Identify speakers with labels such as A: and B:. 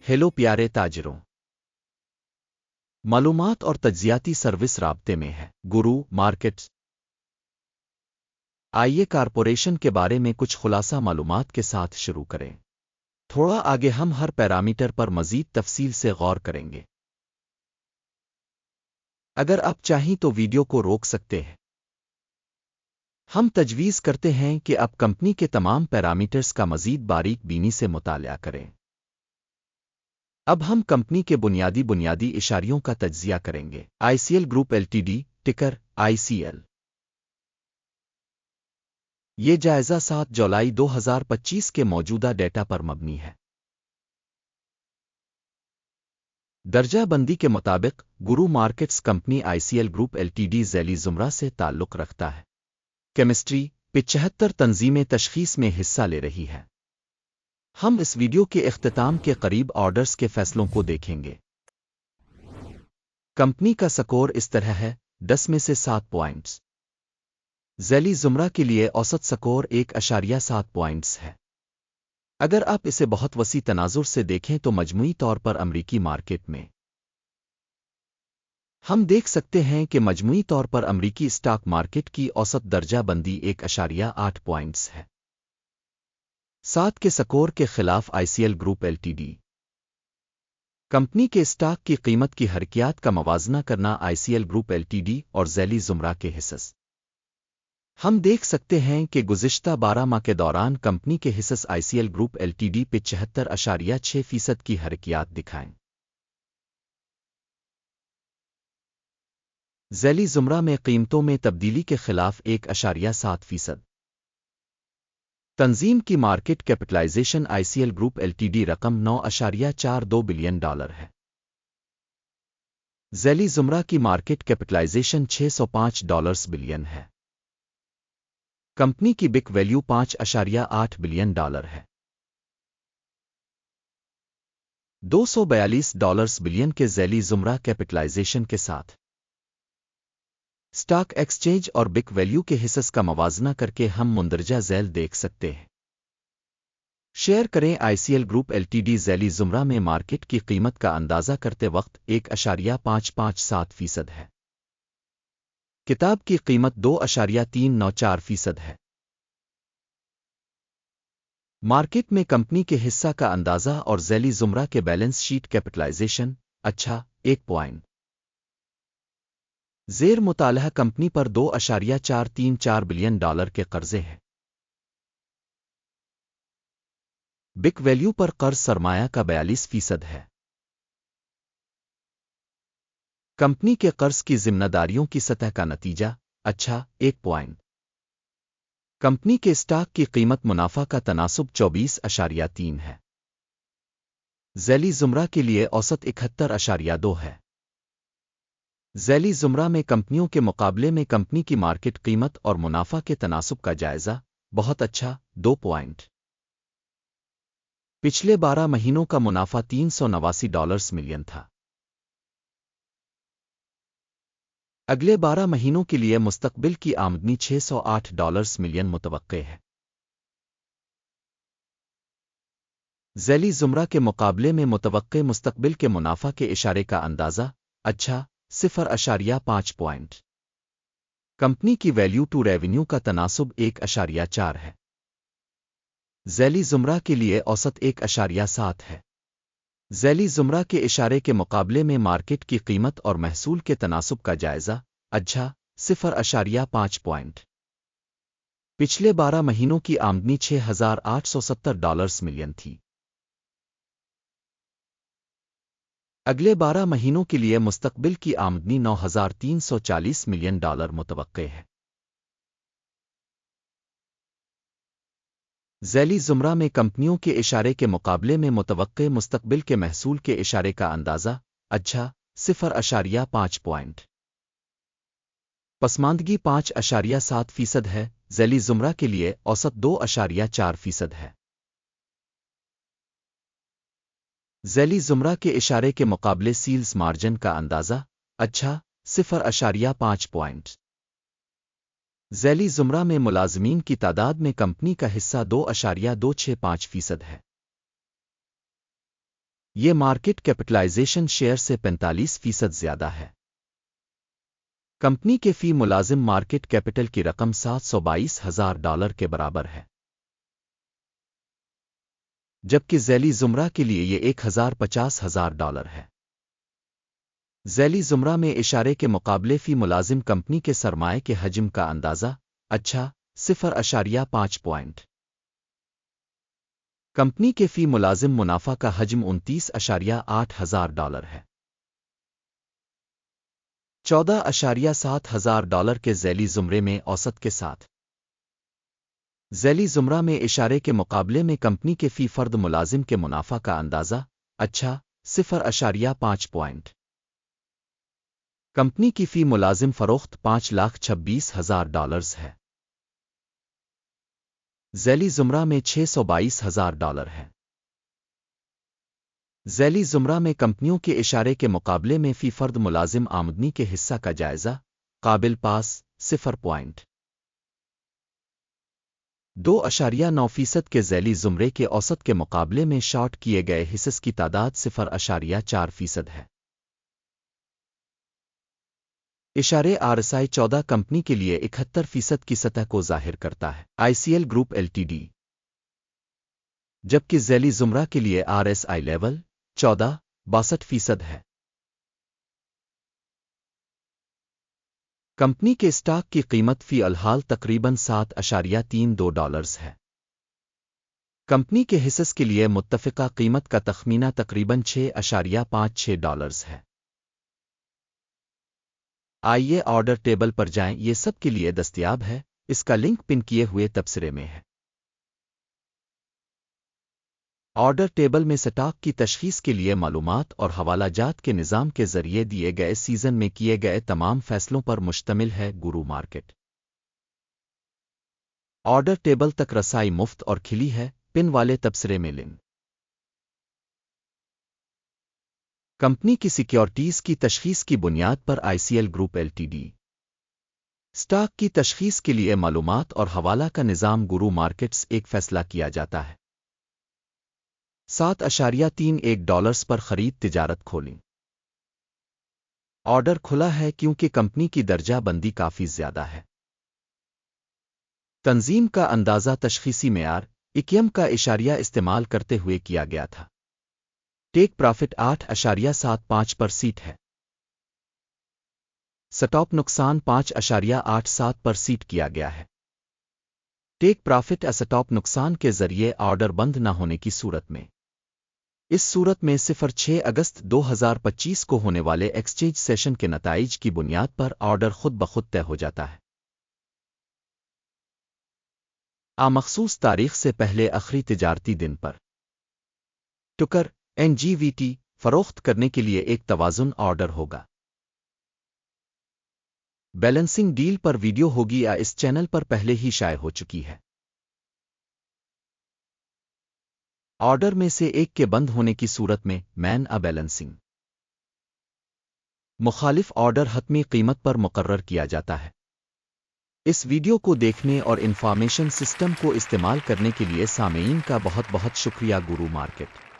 A: Hello प्यारे ताजरों, मालूमात और तज्जियाती सर्विस राब्ते में है गुरु मार्केट्स। आइए कारपोरेशन के बारे में कुछ खुलासा मालूमात के साथ शुरू करें। थोड़ा आगे हम हर पैरामीटर पर मजीद तफसील से गौर करेंगे। अगर आप चाहें तो वीडियो को रोक सकते हैं। हम तजवीज़ करते हैं कि आप कंपनी के तमाम पैरामीटर्स का मजीद बारीक बीनी से मुतालिया करें। अब हम कंपनी के बुनियादी इशारियों का तज्जिया करेंगे। आईसीएल ग्रुप एलटीडी, टिकर आईसीएल। ये जायजा 7 जुलाई 2025 के मौजूदा डेटा पर मबनी है। दर्जा बंदी के मुताबिक Guru Markets company ICL group LTD ज़ैली ज़ुमरा से ताल्लुक़ रखता है। केमिस्ट्री 75 तंजीमें तशख़ीस में हिस्सा ले रही है। हम इस वीडियो के इख्तिताम के करीब ऑर्डर्स के फैसलों को देखेंगे। कंपनी का स्कोर इस तरह है: 10 में से 7 पॉइंट्स। ज़ैली ज़ुमरा के लिए औसत स्कोर 1.7 पॉइंट्स है। अगर आप इसे बहुत वसी तनाजुर से देखें तो मजमूई तौर पर अमरीकी मार्केट में हम देख सकते हैं कि मजमूई तौर पर अमरीकी स्टॉक मार्केट की औसत दर्जा बंदी 1.8 पॉइंट्स है। 7 के स्कोर के खिलाफ आईसीएल ग्रुप एलटीडी कंपनी के स्टॉक की कीमत की हरकियात का मवाजना करना आईसीएल ग्रुप एलटीडी और ज़ैली ज़ुमरा के हिस्स। हम देख सकते हैं कि गुज़िश्ता 12 माह के दौरान कंपनी के हिस्स आईसीएल ग्रुप एलटीडी पे 74.6% की हरकियात दिखाएं। ज़ैली ज़ुमरा में कीमतों में तब्दीली के खिलाफ 1.7%। तंजीम की market capitalisation ICL group LTD रकम $9.42 बिलियन है। ज़ैली ज़ुमरा की मार्केट कैपिटलाइजेशन $605 बिलियन है। कंपनी की बिक वैल्यू $5.8 बिलियन है। $242 बिलियन के ज़ैली ज़ुमरा कैपिटलाइजेशन के साथ स्टॉक एक्सचेंज और बिक वैल्यू के हिस्स का मवाजना करके हम मुंदरजा झैल देख सकते हैं। शेयर करें। आईसीएल ग्रुप एलटीडी ज़ैली ज़ुमरा में मार्केट की कीमत का अंदाज़ा करते वक्त 1.557% है। किताब की कीमत 2.394% है। मार्केट में कंपनी के हिस्सा का अंदाज़ा और ज़ैली ज़ुमरा के बैलेंस शीट कैपिटलाइजेशन 1 पॉइंट। ज़ेर मुतालहा कंपनी पर $2.434 बिलियन के कर्जे हैं। बिक वैल्यू पर कर्ज सरमाया का 42% है। कंपनी के कर्ज की जिम्मेदारियों की सतह का नतीजा 1 पॉइंट। कंपनी के स्टॉक की कीमत मुनाफा का तनासुब 24.3 है। ज़ैली ज़ुमरा के लिए औसत 71.2 है। ज़ैली ज़ुमरा में कंपनियों के मुकाबले में कंपनी की मार्केट कीमत और मुनाफा के तनासुब का जायज़ा बहुत अच्छा 2 पॉइंट। पिछले 12 महीनों का मुनाफा $389 मिलियन था। अगले 12 महीनों के लिए मुस्तकबिल की आमदनी $608 मिलियन मुतवक्के है। ज़ैली ज़ुमरा के मुकाबले में मुतवक्के मुस्तकबिल के मुनाफा के इशारे का अंदाज़ा 0.5 पॉइंट। कंपनी की वैल्यू टू रेवेन्यू का तनासुब 1.4 है। ज़ैली ज़ुमरा के लिए औसत 1.7 है। ज़ैली ज़ुमरा के इशारे के मुकाबले में मार्केट की कीमत और महसूल के तनासुब का जायज़ा 0.5 पॉइंट। पिछले 12 महीनों की आमदनी $6,870 मिलियन थी। अगले 12 महीनों के लिए मुस्तकबिल की आमदनी $9,340 मिलियन मुतवक्के है। ज़ैली ज़ुमरा में कंपनियों के इशारे के मुकाबले में मुतवक्के मुस्तकबिल के महसूल के इशारे का अंदाज़ा 0.5 पॉइंट। पसमानदगी 5.7% है। ज़ैली ज़ुमरा के लिए औसत 2.4% है। ज़ैली ज़ुमरा के इशारे के मुकाबले सील्स मार्जिन का अंदाज़ा 0.5 पॉइंट। ज़ैली ज़ुमरा में मुलाज़मीन की तादाद में कंपनी का हिस्सा 2.265% है। یہ مارکیٹ کیپٹلائزیشن شیئر سے 45% زیادہ ہے۔ کمپنی کے فی ملازم مارکیٹ کیپٹل کی رقم $722,000 کے برابر ہے، جبکہ ذیلی زمرہ کے لیے یہ $1,50,000 ہے۔ ذیلی زمرہ میں اشارے کے مقابلے فی ملازم کمپنی کے سرمائے کے حجم کا اندازہ 0.5 پوائنٹ۔ کمپنی کے فی ملازم منافع کا حجم $29.8 ہے۔ $14.7 کے ذیلی زمرے میں اوسط کے ساتھ۔ ذیلی زمرہ میں اشارے کے مقابلے میں کمپنی کے فی فرد ملازم کے منافع کا اندازہ 0.5 پوائنٹ۔ کمپنی کی فی ملازم فروخت $5,26,000 ہے۔ ذیلی زمرہ میں $622,000 ہے۔ ذیلی زمرہ میں کمپنیوں کے اشارے کے مقابلے میں فی فرد ملازم آمدنی کے حصہ کا جائزہ قابل پاس 0.2.9% کے ذیلی زمرے کے اوسط کے مقابلے میں شارٹ کیے گئے حصص کی تعداد 0.4% ہے۔ اشارے RSI 14 کمپنی کے لیے 71% کی سطح کو ظاہر کرتا ہے، ICL گروپ LTD، جبکہ ذیلی زمرہ کے لیے RSI لیول 62% ہے۔ کمپنی کے اسٹاک کی قیمت فی الحال تقریباً $7.32 ہے۔ کمپنی کے حصص کے لیے متفقہ قیمت کا تخمینہ تقریباً $6.56 ہے۔ آئیے آرڈر ٹیبل پر جائیں، یہ سب کے لیے دستیاب ہے، اس کا لنک پن کیے ہوئے تبصرے میں ہے۔ آرڈر ٹیبل میں سٹاک کی تشخیص کے لیے معلومات اور حوالہ جات کے نظام کے ذریعے دیے گئے سیزن میں کیے گئے تمام فیصلوں پر مشتمل ہے۔ گرو مارکیٹ آرڈر ٹیبل تک رسائی مفت اور کھلی ہے، پن والے تبصرے میں لنک۔ کمپنی کی سیکیورٹیز کی تشخیص کی بنیاد پر ICL گروپ LTD اسٹاک کی تشخیص کے لیے معلومات اور حوالہ کا نظام گرو مارکیٹس ایک فیصلہ کیا جاتا ہے۔ $7.31 پر خرید تجارت کھولیں۔ آرڈر کھلا ہے کیونکہ کمپنی کی درجہ بندی کافی زیادہ ہے۔ تنظیم کا اندازہ تشخیصی معیار ICM کا اشاریہ استعمال کرتے ہوئے کیا گیا تھا۔ ٹیک پرافٹ 8.75% ہے۔ سٹاپ نقصان 5.87% کیا گیا ہے۔ ٹیک پرافٹ اسٹاپ نقصان کے ذریعے آرڈر بند نہ ہونے کی صورت میں۔ اس صورت میں 6 اگست 2025 کو ہونے والے ایکسچینج سیشن کے نتائج کی بنیاد پر آرڈر خود بخود طے ہو جاتا ہے۔ مخصوص تاریخ سے پہلے آخری تجارتی دن پر ٹکر NGVT فروخت کرنے کے لیے ایک توازن آرڈر ہوگا۔ بیلنسنگ ڈیل پر ویڈیو ہوگی یا اس چینل پر پہلے ہی شائع ہو چکی ہے۔ آرڈر میں سے ایک کے بند ہونے کی صورت میں مین بیلنسنگ مخالف آرڈر حتمی قیمت پر مقرر کیا جاتا ہے۔ اس ویڈیو کو دیکھنے اور انفارمیشن سسٹم کو استعمال کرنے کے لیے سامعین کا بہت بہت شکریہ۔ گرو مارکیٹ